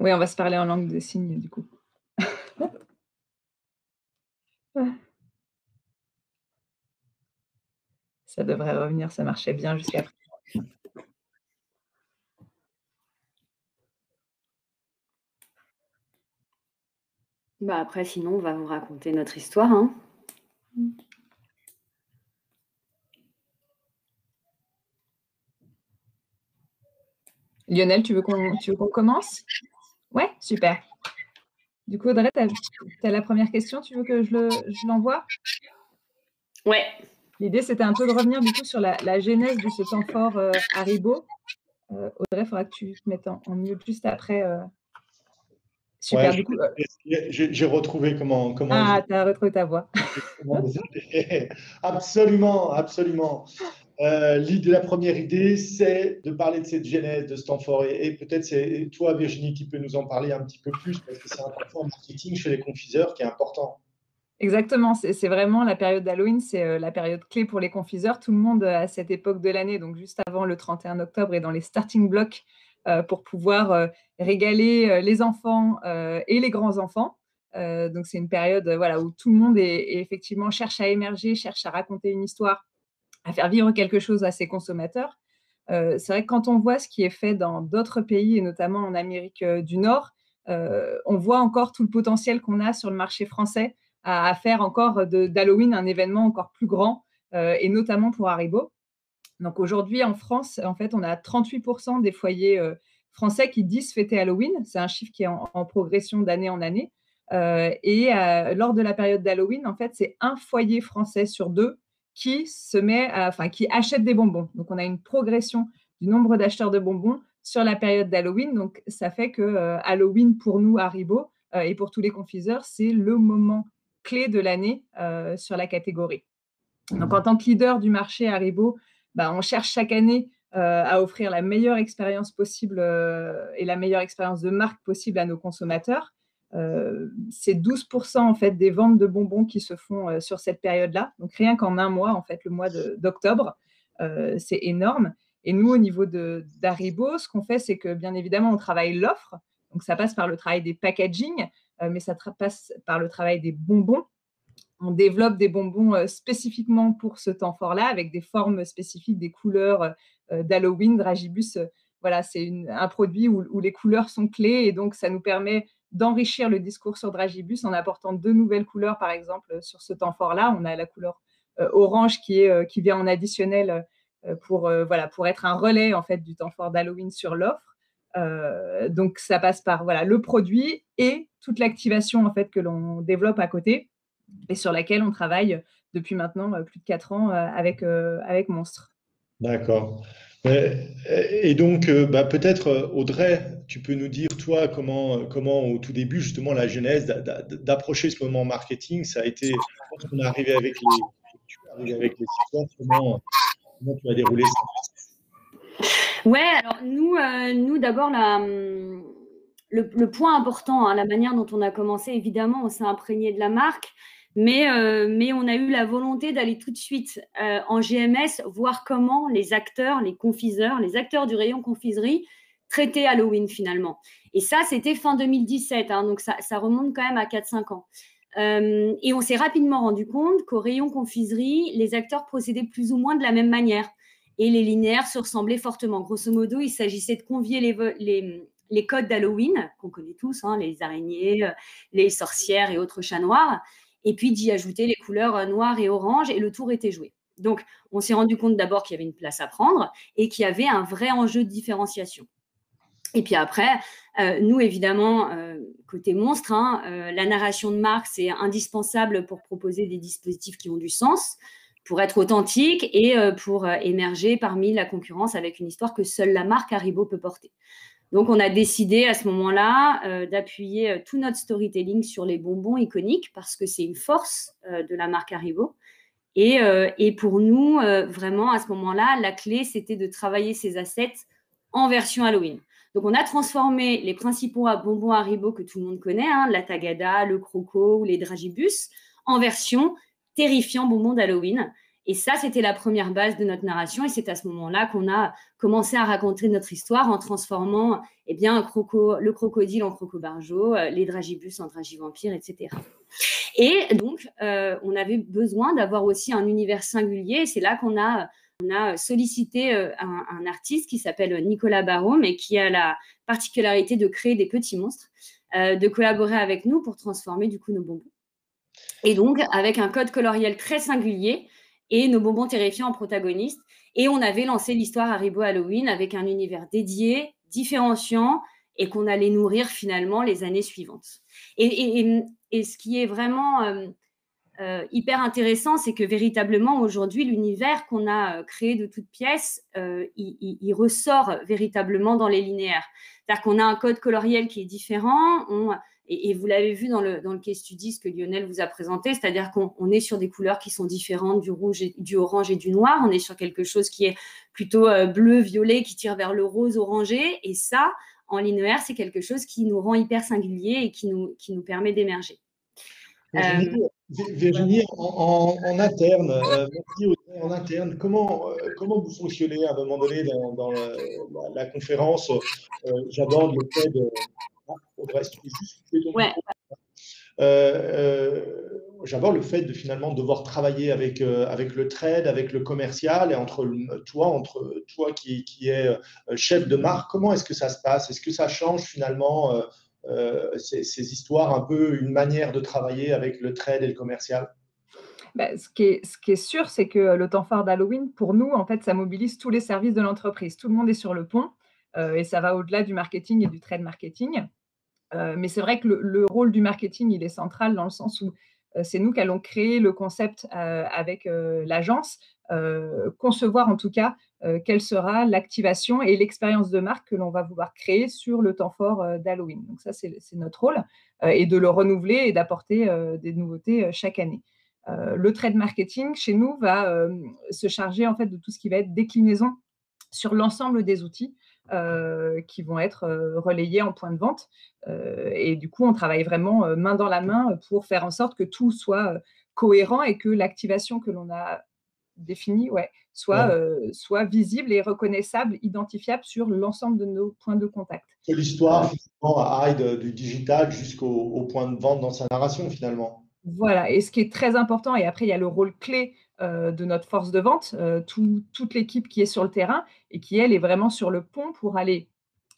Oui, on va se parler en langue des signes, du coup. Ça devrait revenir, ça marchait bien jusqu'à présent. Bah après, sinon, on va vous raconter notre histoire, hein. Lionel, tu veux qu'on commence? Ouais, super. Du coup, Audrey, tu as la première question, tu veux que je l'envoie? Ouais. L'idée, c'était un peu de revenir du coup sur la genèse de ce temps fort Haribo. Audrey, il faudra que tu te mettes en mute juste après. Super, Ouais, du coup. j'ai retrouvé comment. Ah, tu as retrouvé ta voix. Absolument, absolument. La première idée, c'est de parler de cette genèse de ce temps fort. Et peut-être c'est toi, Virginie, qui peut nous en parler un petit peu plus, parce que c'est un temps fort marketing chez les confiseurs qui est important. Exactement, c'est vraiment la période d'Halloween, c'est la période clé pour les confiseurs. Tout le monde à cette époque de l'année, donc juste avant le 31 octobre, est dans les starting blocks pour pouvoir régaler les enfants et les grands-enfants. Donc c'est une période voilà, où tout le monde effectivement cherche à émerger, cherche à raconter une histoire, à faire vivre quelque chose à ses consommateurs. C'est vrai que quand on voit ce qui est fait dans d'autres pays, et notamment en Amérique du Nord, on voit encore tout le potentiel qu'on a sur le marché français à faire encore d'Halloween un événement encore plus grand, et notamment pour Haribo. Donc aujourd'hui, en France, en fait, on a 38% des foyers français qui disent fêter Halloween. C'est un chiffre qui est en progression d'année en année. Lors de la période d'Halloween, en fait, c'est un foyer français sur deux qui qui achète des bonbons. Donc on a une progression du nombre d'acheteurs de bonbons sur la période d'Halloween. Donc ça fait que Halloween pour nous, Haribo, et pour tous les confiseurs, c'est le moment clé de l'année sur la catégorie. Donc, en tant que leader du marché Haribo, on cherche chaque année à offrir la meilleure expérience possible et la meilleure expérience de marque possible à nos consommateurs. C'est 12% en fait des ventes de bonbons qui se font sur cette période-là. Donc, rien qu'en un mois, en fait, le mois d'octobre, c'est énorme. Et nous, au niveau d'Haribo, ce qu'on fait, c'est que bien évidemment, on travaille l'offre. Donc, ça passe par le travail des packaging, mais ça passe par le travail des bonbons. On développe des bonbons spécifiquement pour ce temps fort-là, avec des formes spécifiques, des couleurs d'Halloween. Dragibus, voilà, c'est un produit où les couleurs sont clés, et donc ça nous permet d'enrichir le discours sur Dragibus en apportant 2 nouvelles couleurs, par exemple, sur ce temps fort-là. On a la couleur orange qui vient en additionnel pour être un relais en fait, du temps fort d'Halloween sur l'offre. Donc, ça passe par le produit et toute l'activation en fait, que l'on développe à côté, et sur laquelle on travaille depuis maintenant plus de 4 ans avec Monstre. D'accord. Et donc, peut-être, Audrey, tu peux nous dire, toi, comment au tout début, justement, la genèse d'approcher ce moment marketing, ça a été, quand on est arrivé avec les séquences, comment tu as déroulé ça? Ouais, alors nous d'abord, le point important, hein, la manière dont on a commencé, évidemment, on s'est imprégné de la marque, mais on a eu la volonté d'aller tout de suite en GMS, voir comment les acteurs, les confiseurs, les acteurs du rayon confiserie traité Halloween finalement. Et ça, c'était fin 2017, hein, donc ça remonte quand même à 4-5 ans. Et on s'est rapidement rendu compte qu'au rayon confiserie, les acteurs procédaient plus ou moins de la même manière. Et les linéaires se ressemblaient fortement. Grosso modo, il s'agissait de convier les codes d'Halloween, qu'on connaît tous, hein, les araignées, les sorcières et autres chats noirs, et puis d'y ajouter les couleurs noires et orange, et le tour était joué. Donc, on s'est rendu compte d'abord qu'il y avait une place à prendre et qu'il y avait un vrai enjeu de différenciation. Et puis après, nous, évidemment, côté monstre, hein, la narration de marque, c'est indispensable pour proposer des dispositifs qui ont du sens, pour être authentique et pour émerger parmi la concurrence avec une histoire que seule la marque Haribo peut porter. Donc, on a décidé à ce moment-là d'appuyer tout notre storytelling sur les bonbons iconiques parce que c'est une force de la marque Haribo. Et pour nous, vraiment, à ce moment-là, la clé, c'était de travailler ces assets en version Halloween. Donc, on a transformé les principaux bonbons Haribo que tout le monde connaît, hein, la Tagada, le Croco ou les Dragibus, en version terrifiant bonbons d'Halloween. Et ça, c'était la première base de notre narration. Et c'est à ce moment-là qu'on a commencé à raconter notre histoire en transformant le crocodile en crocobarjo, les Dragibus en Dragivampire, etc. Et donc, on avait besoin d'avoir aussi un univers singulier. Et c'est là qu'on a sollicité un artiste qui s'appelle Nicolas Barôme et qui a la particularité de créer des petits monstres, de collaborer avec nous pour transformer du coup nos bonbons. Et donc, avec un code coloriel très singulier et nos bonbons terrifiants en protagonistes. Et on avait lancé l'histoire Haribo Halloween avec un univers dédié, différenciant et qu'on allait nourrir finalement les années suivantes. Et ce qui est vraiment hyper intéressant, c'est que véritablement aujourd'hui, l'univers qu'on a créé de toutes pièces, il ressort véritablement dans les linéaires. C'est-à-dire qu'on a un code coloriel qui est différent, et vous l'avez vu dans le case studies que Lionel vous a présenté, c'est-à-dire qu'on est sur des couleurs qui sont différentes du rouge, du orange et du noir. On est sur quelque chose qui est plutôt bleu, violet, qui tire vers le rose orangé. Et ça, en linéaire, c'est quelque chose qui nous rend hyper singulier et qui nous permet d'émerger. Virginie, en interne, en interne, comment vous fonctionnez à un moment donné dans la conférence? J'aborde le fait de... Audrey, si tu peux juste couper ton micro. J'aborde le fait de finalement devoir travailler avec le trade, avec le commercial, et entre toi qui est chef de marque. Comment est-ce que ça se passe? Est-ce que ça change finalement ces histoires, un peu une manière de travailler avec le trade et le commercial? Ce qui est sûr, c'est que le temps fort d'Halloween, pour nous, en fait, ça mobilise tous les services de l'entreprise. Tout le monde est sur le pont et ça va au-delà du marketing et du trade marketing. Mais c'est vrai que le rôle du marketing, il est central dans le sens où c'est nous qui allons créer le concept avec l'agence, concevoir en tout cas quelle sera l'activation et l'expérience de marque que l'on va vouloir créer sur le temps fort d'Halloween. Donc ça, c'est notre rôle, et de le renouveler et d'apporter des nouveautés chaque année. Le trade marketing, chez nous, va se charger en fait de tout ce qui va être déclinaison sur l'ensemble des outils qui vont être relayés en point de vente. Et du coup, on travaille vraiment main dans la main pour faire en sorte que tout soit cohérent et que l'activation que l'on a définie soit visible et reconnaissable, identifiable sur l'ensemble de nos points de contact. Que l'histoire aille du digital jusqu'au point de vente dans sa narration finalement. Voilà, et ce qui est très important, et après il y a le rôle clé de notre force de vente, toute l'équipe qui est sur le terrain et qui, elle, est vraiment sur le pont pour aller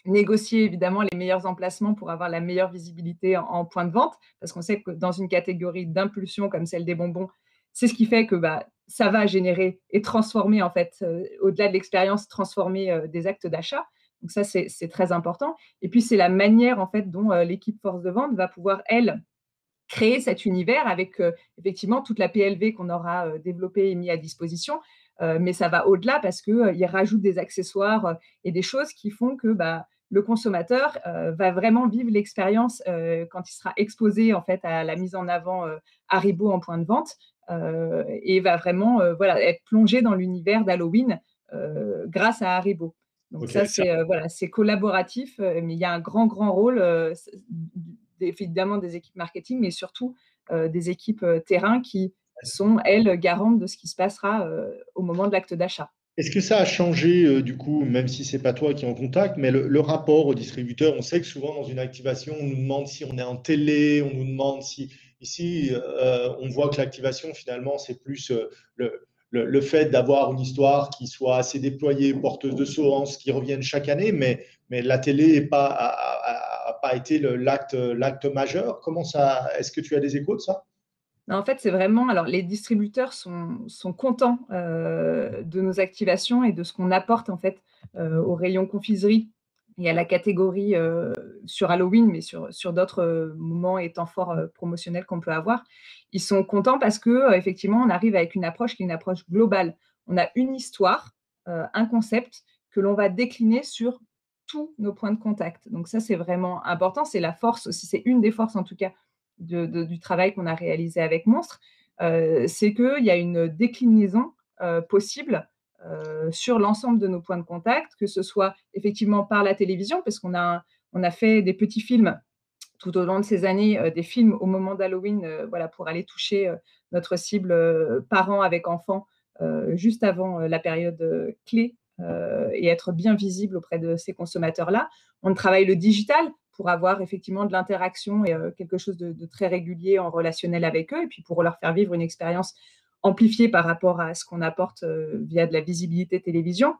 négocier évidemment les meilleurs emplacements pour avoir la meilleure visibilité en point de vente, parce qu'on sait que dans une catégorie d'impulsion comme celle des bonbons, c'est ce qui fait que ça va générer et transformer, en fait, au-delà de l'expérience, transformer des actes d'achat. Donc ça, c'est très important. Et puis, c'est la manière, en fait, dont l'équipe force de vente va pouvoir, elle, créer cet univers avec effectivement toute la PLV qu'on aura développée et mis à disposition. Mais ça va au-delà parce qu'il rajoute des accessoires et des choses qui font que le consommateur va vraiment vivre l'expérience quand il sera exposé en fait à la mise en avant Haribo en point de vente et va vraiment être plongé dans l'univers d'Halloween grâce à Haribo. Donc ça, c'est collaboratif, mais il y a un grand rôle évidemment des équipes marketing, mais surtout des équipes terrain qui sont, elles, garantes de ce qui se passera au moment de l'acte d'achat. Est-ce que ça a changé, du coup, même si c'est pas toi qui es en contact, mais le rapport au distributeur? On sait que souvent dans une activation, on nous demande si on est en télé, on nous demande si. Ici, on voit que l'activation, finalement, c'est plus le fait d'avoir une histoire qui soit assez déployée, porteuse de sens, qui revienne chaque année, mais la télé a pas été l'acte majeur. Comment ça, est-ce que tu as des échos de ça? En fait, c'est vraiment alors les distributeurs sont contents, de nos activations et de ce qu'on apporte en fait, au rayon confiserie et à la catégorie, sur Halloween, mais sur d'autres, moments et temps forts, promotionnels qu'on peut avoir. Ils sont contents parce que, effectivement, on arrive avec une approche qui est une approche globale. On a une histoire, un concept que l'on va décliner sur tous nos points de contact. Donc ça, c'est vraiment important. C'est la force aussi, c'est une des forces en tout cas du travail qu'on a réalisé avec Monstre, c'est qu'il y a une déclinaison possible sur l'ensemble de nos points de contact, que ce soit effectivement par la télévision, parce on a fait des petits films tout au long de ces années, des films au moment d'Halloween, voilà, pour aller toucher notre cible parents avec enfants juste avant la période clé et être bien visible auprès de ces consommateurs-là. On travaille le digital pour avoir effectivement de l'interaction et quelque chose de très régulier en relationnel avec eux, et puis pour leur faire vivre une expérience amplifiée par rapport à ce qu'on apporte via de la visibilité télévision.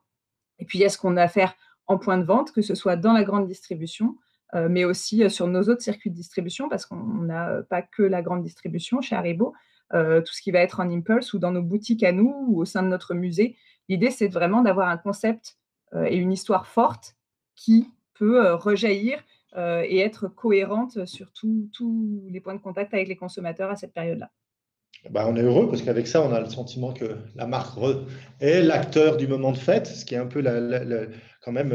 Et puis, il y a ce qu'on a à faire en point de vente, que ce soit dans la grande distribution, mais aussi sur nos autres circuits de distribution, parce qu'on n'a pas que la grande distribution chez Haribo, tout ce qui va être en impulse ou dans nos boutiques à nous ou au sein de notre musée. L'idée, c'est vraiment d'avoir un concept et une histoire forte qui peut rejaillir et être cohérente sur tous les points de contact avec les consommateurs à cette période-là. Ben, on est heureux parce qu'avec ça, on a le sentiment que la marque est l'acteur du moment de fête, ce qui est un peu quand même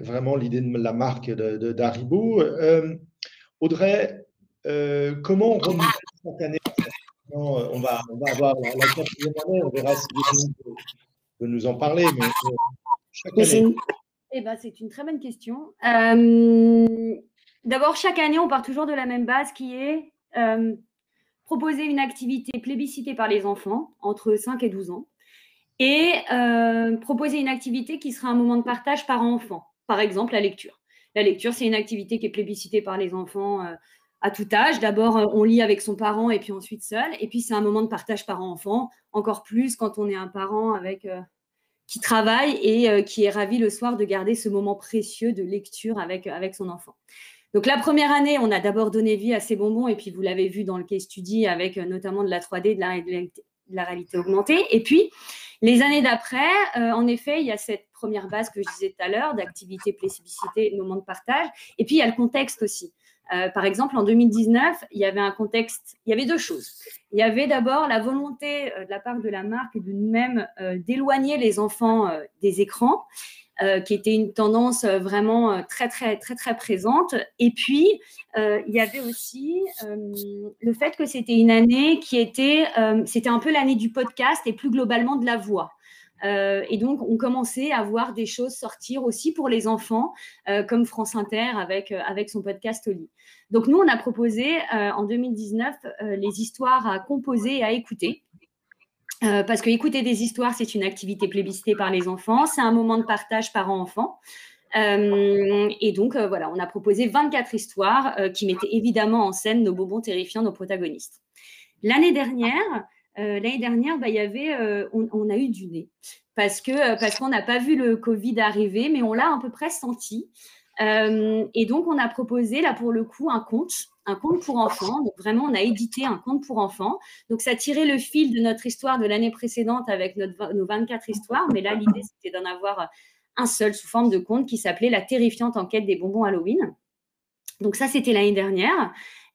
vraiment l'idée de la marque d'Haribo. Audrey, comment on renouvelle chaque année? On va avoir la quatrième année, on verra si Virginie peut nous en parler, mais chaque année. Eh ben, c'est une très bonne question. D'abord, chaque année, on part toujours de la même base qui est proposer une activité plébiscitée par les enfants entre 5 et 12 ans et proposer une activité qui sera un moment de partage parent-enfant. Par exemple, la lecture. La lecture, c'est une activité qui est plébiscitée par les enfants à tout âge. D'abord, on lit avec son parent et puis ensuite seul. Et puis, c'est un moment de partage parent-enfant, encore plus quand on est un parent qui travaille et qui est ravi le soir de garder ce moment précieux de lecture avec son enfant. Donc, la première année, on a d'abord donné vie à ces bonbons, et puis vous l'avez vu dans le case study avec notamment de la 3D, de la réalité augmentée. Et puis, les années d'après, en effet, il y a cette première base que je disais tout à l'heure, d'activité, plébiscité, de moment de partage. Et puis, il y a le contexte aussi. Par exemple, en 2019, il y avait un contexte, il y avait deux choses. Il y avait d'abord la volonté de la part de la marque et de nous-mêmes d'éloigner les enfants des écrans, qui était une tendance vraiment très, très, très, très présente. Et puis, il y avait aussi le fait que c'était une année qui était, c'était un peu l'année du podcast et plus globalement de la voix. Et donc, on commençait à voir des choses sortir aussi pour les enfants, comme France Inter avec son podcast Oli. Donc, nous, on a proposé en 2019 les histoires à composer et à écouter. Parce que écouter des histoires, c'est une activité plébiscitée par les enfants. C'est un moment de partage parent-enfant. Et donc, voilà, on a proposé 24 histoires qui mettaient évidemment en scène nos bonbons terrifiants, nos protagonistes. L'année dernière, bah, y avait, on a eu du nez parce qu'on n'a pas vu le Covid arriver, mais on l'a à peu près senti. Et donc, on a proposé, là, pour le coup, un conte pour enfants. Donc, vraiment, on a édité un conte pour enfants. Donc, ça tirait le fil de notre histoire de l'année précédente avec nos 24 histoires. Mais là, l'idée, c'était d'en avoir un seul sous forme de conte qui s'appelait « La terrifiante enquête des bonbons Halloween ». Donc, ça, c'était l'année dernière.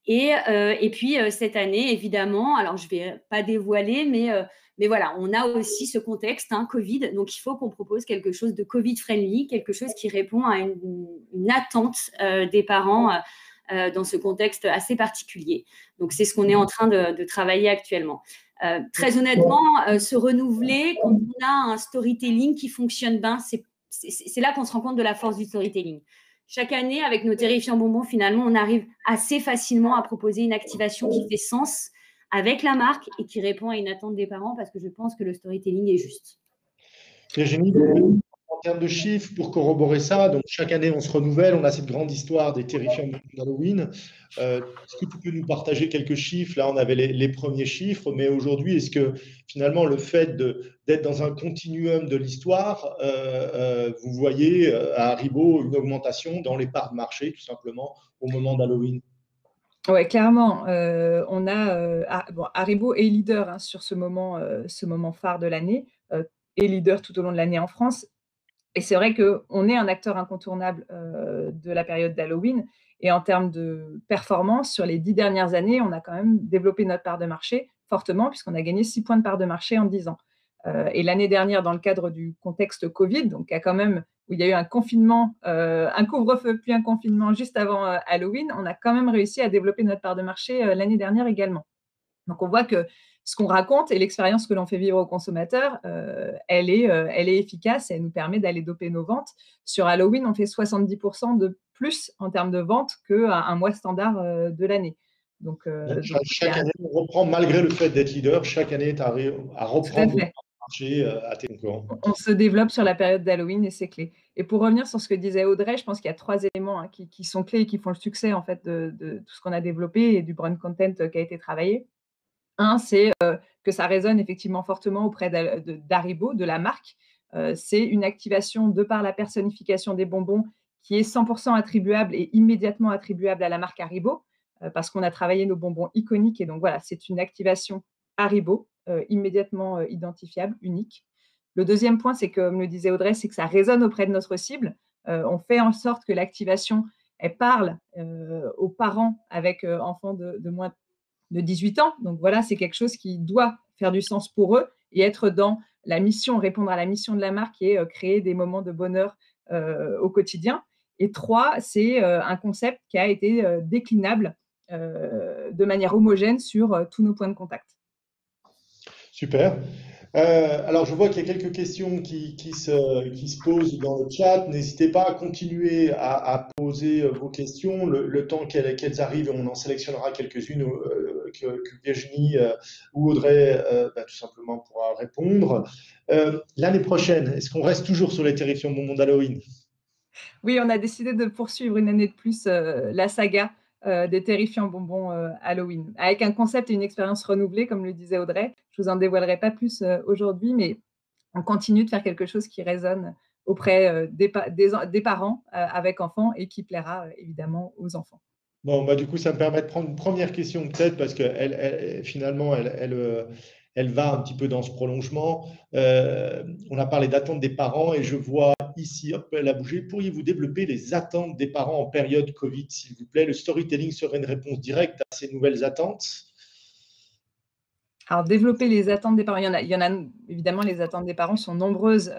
Et puis, cette année, évidemment, alors je ne vais pas dévoiler, mais voilà, on a aussi ce contexte, Covid. Donc, il faut qu'on propose quelque chose de Covid-friendly, quelque chose qui répond à une attente des parents dans ce contexte assez particulier. Donc, c'est ce qu'on est en train de travailler actuellement. Très honnêtement, se renouveler, quand on a un storytelling qui fonctionne bien, c'est là qu'on se rend compte de la force du storytelling. Chaque année, avec nos terrifiants bonbons, finalement, on arrive assez facilement à proposer une activation qui fait sens avec la marque et qui répond à une attente des parents, parce que je pense que le storytelling est juste. Virginie, en termes de chiffres, pour corroborer ça, donc chaque année on se renouvelle, on a cette grande histoire des terrifiants d'Halloween. Est-ce que tu peux nous partager quelques chiffres? Là, on avait les premiers chiffres, mais aujourd'hui, est-ce que finalement le fait d'être dans un continuum de l'histoire, vous voyez à Haribo une augmentation dans les parts de marché, tout simplement, au moment d'Halloween? Oui, clairement. On a, Haribo est leader hein, sur ce moment phare de l'année, et leader tout au long de l'année en France. Et c'est vrai qu'on est un acteur incontournable de la période d'Halloween. Et en termes de performance, sur les 10 dernières années, on a quand même développé notre part de marché fortement, puisqu'on a gagné 6 points de part de marché en 10 ans. Et l'année dernière, dans le cadre du contexte Covid, donc où il y a eu un confinement, un couvre-feu puis un confinement juste avant Halloween, on a quand même réussi à développer notre part de marché l'année dernière également. Donc, on voit que ce qu'on raconte et l'expérience que l'on fait vivre aux consommateurs, elle est efficace et elle nous permet d'aller doper nos ventes. Sur Halloween, on fait 70% de plus en termes de ventes qu'un mois standard de l'année. Donc, chaque année, on reprend, malgré le fait d'être leader, chaque année, tu arrives à reprendre le marché à tes concurrents. On se développe sur la période d'Halloween et c'est clé. Et pour revenir sur ce que disait Audrey, je pense qu'il y a 3 éléments hein, qui sont clés et qui font le succès en fait, de tout ce qu'on a développé et du brand content qui a été travaillé. Un, c'est que ça résonne effectivement fortement auprès d'Haribo, de la marque. C'est une activation de par la personnification des bonbons qui est 100% attribuable et immédiatement attribuable à la marque Haribo, parce qu'on a travaillé nos bonbons iconiques. Et donc voilà, c'est une activation Haribo, immédiatement identifiable, unique. Le deuxième point, c'est comme le disait Audrey, c'est que ça résonne auprès de notre cible. On fait en sorte que l'activation, elle parle aux parents avec enfants de moins de 18 ans. Donc voilà, c'est quelque chose qui doit faire du sens pour eux et être dans la mission, répondre à la mission de la marque qui est créer des moments de bonheur au quotidien. Et 3, c'est un concept qui a été déclinable de manière homogène sur tous nos points de contact. Super. Alors, je vois qu'il y a quelques questions qui se posent dans le chat. N'hésitez pas à continuer à poser vos questions. Le temps qu'elles arrivent, on en sélectionnera quelques-unes que Virginie ou Audrey tout simplement pourra répondre. L'année prochaine, est-ce qu'on reste toujours sur les terrifiants bonbons d'Halloween? Oui, on a décidé de poursuivre une année de plus la saga des terrifiants bonbons Halloween, avec un concept et une expérience renouvelée, comme le disait Audrey. Je vous en dévoilerai pas plus aujourd'hui, mais on continue de faire quelque chose qui résonne auprès des parents avec enfants et qui plaira évidemment aux enfants. Bon, du coup, ça me permet de prendre une première question peut-être parce que finalement, elle va un petit peu dans ce prolongement. On a parlé d'attente des parents et je vois ici, hop, elle a bougé. Pourriez-vous développer les attentes des parents en période Covid, s'il vous plaît? Le storytelling serait une réponse directe à ces nouvelles attentes? Alors, développer les attentes des parents, il y en a évidemment, les attentes des parents sont nombreuses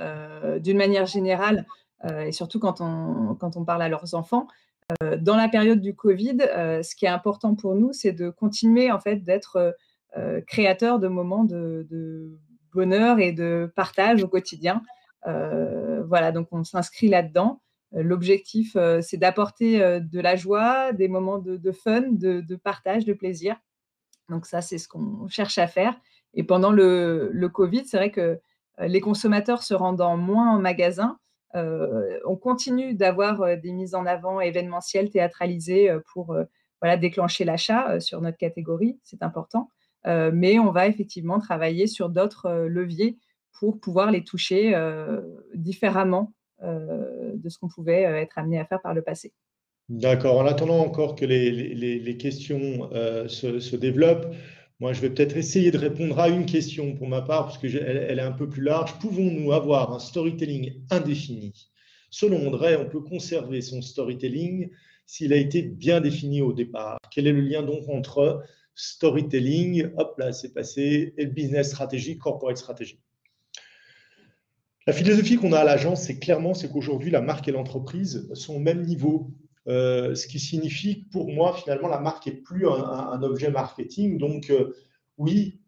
d'une manière générale et surtout quand on parle à leurs enfants. Dans la période du Covid, ce qui est important pour nous, c'est de continuer en fait d'être créateur de moments de bonheur et de partage au quotidien. Voilà, donc on s'inscrit là-dedans. L'objectif, c'est d'apporter de la joie, des moments de fun, de partage, de plaisir. Donc ça, c'est ce qu'on cherche à faire. Et pendant le Covid, c'est vrai que les consommateurs se rendant moins en magasin, on continue d'avoir des mises en avant événementielles, théâtralisées pour déclencher l'achat sur notre catégorie, c'est important. Mais on va effectivement travailler sur d'autres leviers pour pouvoir les toucher différemment de ce qu'on pouvait être amené à faire par le passé. D'accord. En attendant encore que les questions se développent, moi, je vais peut-être essayer de répondre à une question pour ma part, parce qu'elle est un peu plus large. Pouvons-nous avoir un storytelling indéfini? Selon Audrey, on peut conserver son storytelling s'il a été bien défini au départ. Quel est le lien donc entre storytelling, hop là, c'est passé, et le business stratégie, corporate stratégie? La philosophie qu'on a à l'agence, c'est qu'aujourd'hui, la marque et l'entreprise sont au même niveau. Ce qui signifie que pour moi, finalement, la marque n'est plus un objet marketing. Donc, oui,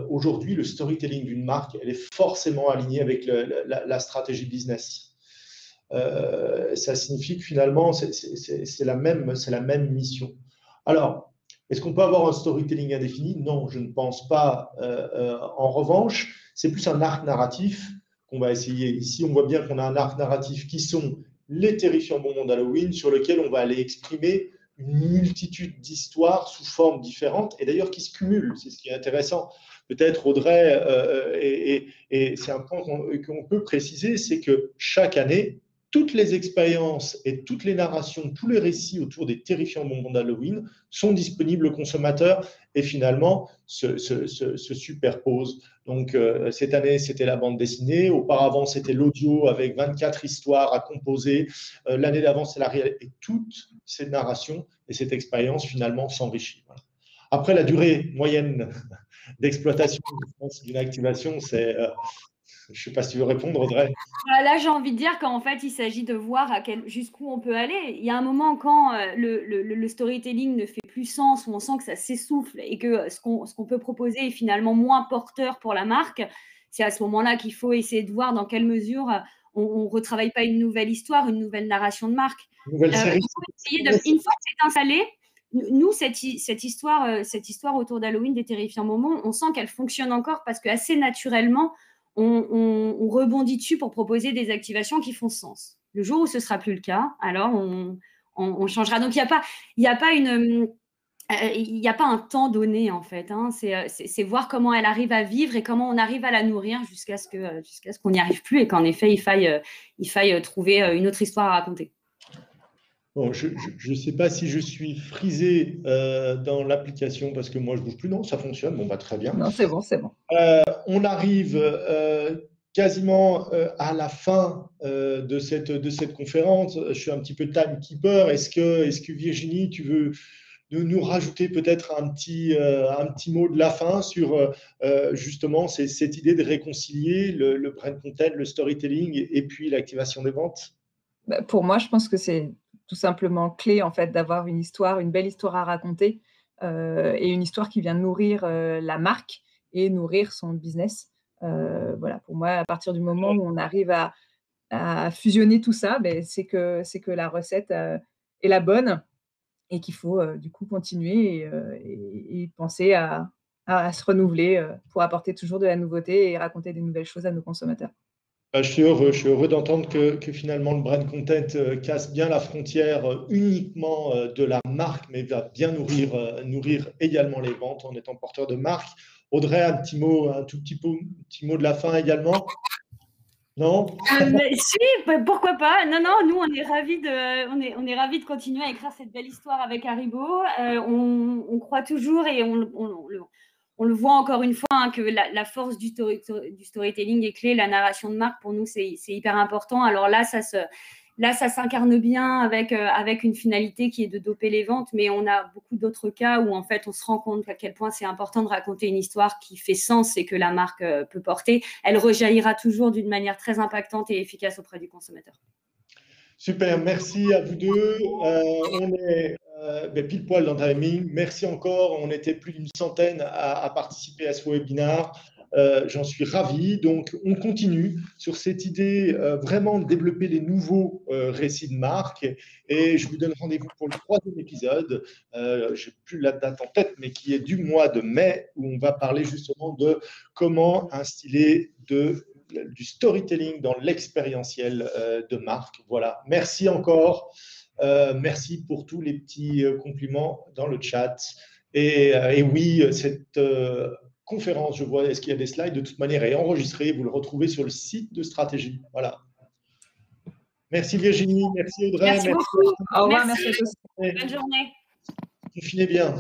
aujourd'hui, le storytelling d'une marque, elle est forcément alignée avec la stratégie business. Ça signifie que finalement, c'est la même mission. Alors, est-ce qu'on peut avoir un storytelling indéfini? Non, je ne pense pas. En revanche, c'est plus un arc narratif qu'on va essayer. Ici, on voit bien qu'on a un arc narratif qui sont les terrifiants bonbons d'Halloween, sur lequel on va aller exprimer une multitude d'histoires sous formes différentes, et d'ailleurs qui se cumulent. C'est ce qui est intéressant. Peut-être, Audrey, et c'est un point qu'on peut préciser, c'est que chaque année, toutes les expériences et toutes les narrations, tous les récits autour des terrifiants bonbons d'Halloween sont disponibles aux consommateurs et finalement se superposent. Donc, cette année, c'était la bande dessinée. Auparavant, c'était l'audio avec 24 histoires à composer. L'année d'avant, c'est la réalité. Et toutes ces narrations et cette expérience, finalement, s'enrichit. Voilà. Après, la durée moyenne d'exploitation d'une activation, c'est… je ne sais pas si tu veux répondre, Audrey. Là, j'ai envie de dire qu'en fait, il s'agit de voir jusqu'où on peut aller. Il y a un moment quand le storytelling ne fait plus sens, où on sent que ça s'essouffle et que ce qu'on peut proposer est finalement moins porteur pour la marque. C'est à ce moment-là qu'il faut essayer de voir dans quelle mesure on ne retravaille pas une nouvelle histoire, une nouvelle narration de marque. Une nouvelle série. Une fois que c'est installé, nous, cette histoire autour d'Halloween, des terrifiants moments, on sent qu'elle fonctionne encore parce qu'assez naturellement, on rebondit dessus pour proposer des activations qui font sens. Le jour où ce ne sera plus le cas, alors on changera. Donc, il n'y a pas un temps donné, en fait. Hein. C'est voir comment elle arrive à vivre et comment on arrive à la nourrir jusqu'à ce qu'on n'y arrive plus et qu'en effet, il faille trouver une autre histoire à raconter. Bon, je ne sais pas si je suis frisé dans l'application parce que moi, je ne bouge plus. Non, ça fonctionne. Bon, bah, très bien. Non, c'est bon, c'est bon. On arrive quasiment à la fin de cette conférence. Je suis un petit peu timekeeper. Est-ce que Virginie, tu veux nous rajouter peut-être un petit mot de la fin sur justement cette idée de réconcilier le brand content, le storytelling et puis l'activation des ventes? Pour moi, je pense que c'est tout simplement clé en fait d'avoir une belle histoire à raconter et une histoire qui vient nourrir la marque et nourrir son business. Voilà, pour moi, à partir du moment où on arrive à fusionner tout ça, c'est que la recette est la bonne et qu'il faut du coup continuer et penser à se renouveler pour apporter toujours de la nouveauté et raconter des nouvelles choses à nos consommateurs. Je suis heureux d'entendre que finalement le brand content casse bien la frontière uniquement de la marque, mais va bien nourrir également les ventes en étant porteur de marque. Audrey, un tout petit mot de la fin également? Non? Si, pourquoi pas. Non, nous, on est ravis de continuer à écrire cette belle histoire avec Haribo. On croit toujours et on le voit encore une fois hein, que la force du storytelling est clé. La narration de marque, pour nous, c'est hyper important. Alors là, ça s'incarne bien avec une finalité qui est de doper les ventes, mais on a beaucoup d'autres cas où en fait on se rend compte à quel point c'est important de raconter une histoire qui fait sens et que la marque peut porter. Elle rejaillira toujours d'une manière très impactante et efficace auprès du consommateur. Super, merci à vous deux. On est pile poil dans le timing. Merci encore. On était plus d'une centaine à participer à ce webinaire. J'en suis ravi. Donc, on continue sur cette idée vraiment de développer les nouveaux récits de marque. Et je vous donne rendez-vous pour le 3e épisode. Je n'ai plus la date en tête, mais qui est du mois de mai, où on va parler justement de comment instiller du storytelling dans l'expérientiel de marque. Voilà. Merci encore. Merci pour tous les petits compliments dans le chat. Et oui, cette conférence, je vois, est-ce qu'il y a des slides? De toute manière, est enregistrée. Vous le retrouvez sur le site de Stratégie. Voilà. Merci Virginie, merci Audrey. Merci beaucoup. Au revoir, merci à tous. Bonne journée. Confinez bien.